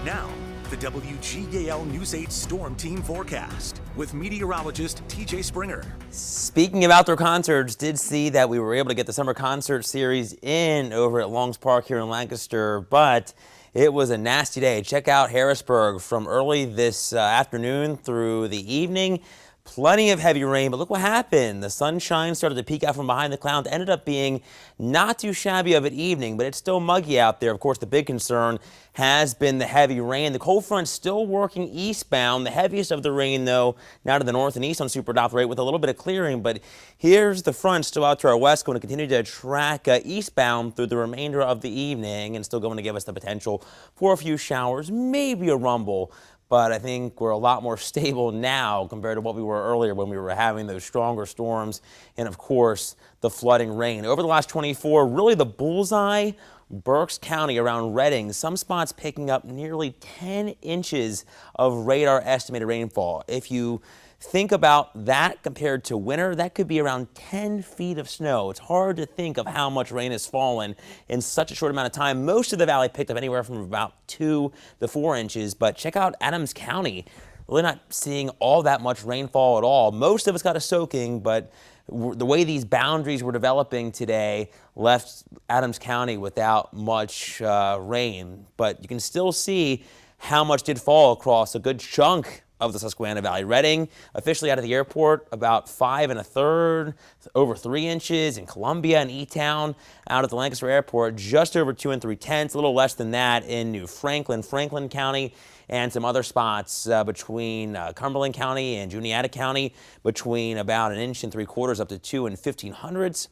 Now, the WGAL News 8 Storm Team forecast with meteorologist TJ Springer. Speaking of outdoor concerts, did see that we were able to get the summer concert series in over at Longs Park here in Lancaster, but it was a nasty day. Check out Harrisburg from early this afternoon through the evening. Plenty of heavy rain, but look what happened. The sunshine started to peek out from behind the clouds. Ended up being not too shabby of an evening, but it's still muggy out there. Of course, the big concern has been the heavy rain. The cold front still working eastbound. The heaviest of the rain, though, now to the north and east on Super Doth Rate with a little bit of clearing. But here's the front still out to our west, going to continue to track eastbound through the remainder of the evening and still going to give us the potential for a few showers, maybe a rumble. But I think we're a lot more stable now compared to what we were earlier when we were having those stronger storms and, of course, the flooding rain. Over the last 24, really the bullseye, Berks County around Redding, some spots picking up nearly 10 inches of radar estimated rainfall. If you think about that compared to winter, that could be around 10 feet of snow. It's hard to think of how much rain has fallen in such a short amount of time. Most of the valley picked up anywhere from about 2 to 4 inches, but check out Adams County. Really not seeing all that much rainfall at all. Most of us got a soaking, but the way these boundaries were developing today left Adams County without much rain. But you can still see how much did fall across a good chunk of the Susquehanna Valley. Redding, officially out of the airport, about 5 1/3, over 3 inches. In Columbia and E-Town, out at the Lancaster Airport, just over 2 3/10, a little less than that in New Franklin, Franklin County, and some other spots between Cumberland County and Juniata County, between about 1 3/4 inches up to 2 1/15.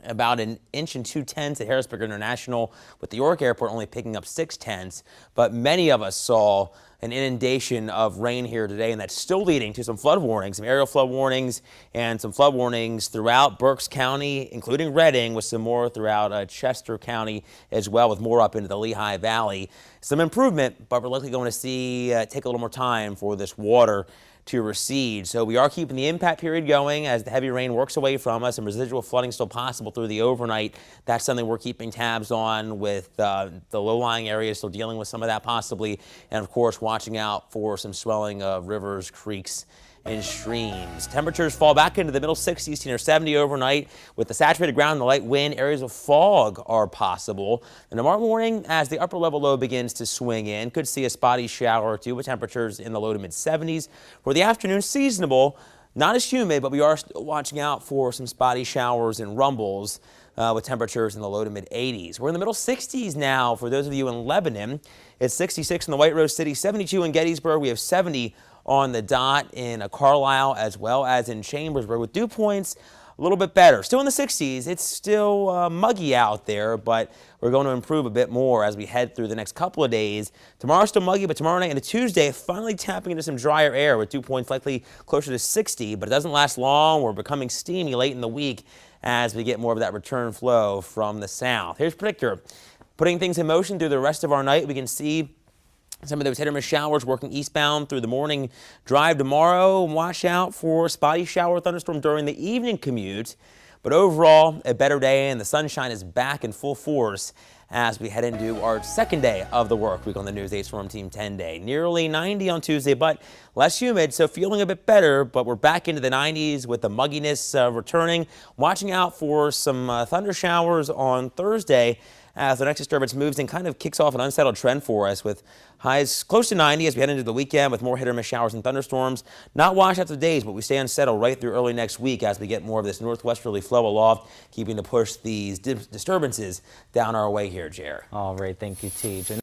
About 1 2/10 inches at Harrisburg International, with the York Airport only picking up 6/10. But many of us saw an inundation of rain here today, and that's still leading to some flood warnings, some aerial flood warnings, and some flood warnings throughout Berks County, including Redding, with some more throughout Chester County as well, with more up into the Lehigh Valley. Some improvement, but we're likely going to see take a little more time for this water to recede. So we are keeping the impact period going as the heavy rain works away from us and residual flooding still possible through the overnight. That's something we're keeping tabs on, with the low-lying areas still dealing with some of that possibly, and of course watching out for some swelling of rivers, creeks, and streams. Temperatures fall back into the middle 60s to near 70 overnight. With the saturated ground and the light wind, areas of fog are possible. And tomorrow morning, as the upper level low begins to swing in, could see a spotty shower or two with temperatures in the low to mid 70s. For the afternoon, seasonable, not as humid, but we are still watching out for some spotty showers and rumbles with temperatures in the low to mid 80s. We're in the middle 60s now for those of you in Lebanon. It's 66 in the White Rose City, 72 in Gettysburg. We have 70 on the dot in Carlisle as well as in Chambersburg, with dew points a little bit better. Still in the 60s. It's still muggy out there, but we're going to improve a bit more as we head through the next couple of days. Tomorrow's still muggy, but tomorrow night and Tuesday, finally tapping into some drier air with dew points likely closer to 60, but it doesn't last long. We're becoming steamy late in the week as we get more of that return flow from the south. Here's Predictor. Putting things in motion through the rest of our night, we can see some of those hit-or-miss showers working eastbound through the morning drive tomorrow. Watch out for spotty shower thunderstorm during the evening commute. But overall, a better day, and the sunshine is back in full force as we head into our second day of the work week on the News 8 Storm Team 10 day. Nearly 90 on Tuesday, but less humid, so feeling a bit better. But we're back into the 90s with the mugginess returning. Watching out for some thunder showers on Thursday as the next disturbance moves and kind of kicks off an unsettled trend for us, with highs close to 90 as we head into the weekend with more hit-or-miss showers and thunderstorms. Not washed out the days, but we stay unsettled right through early next week as we get more of this northwesterly flow aloft, keeping to push these disturbances down our way here, Jer. All right, thank you, Tej.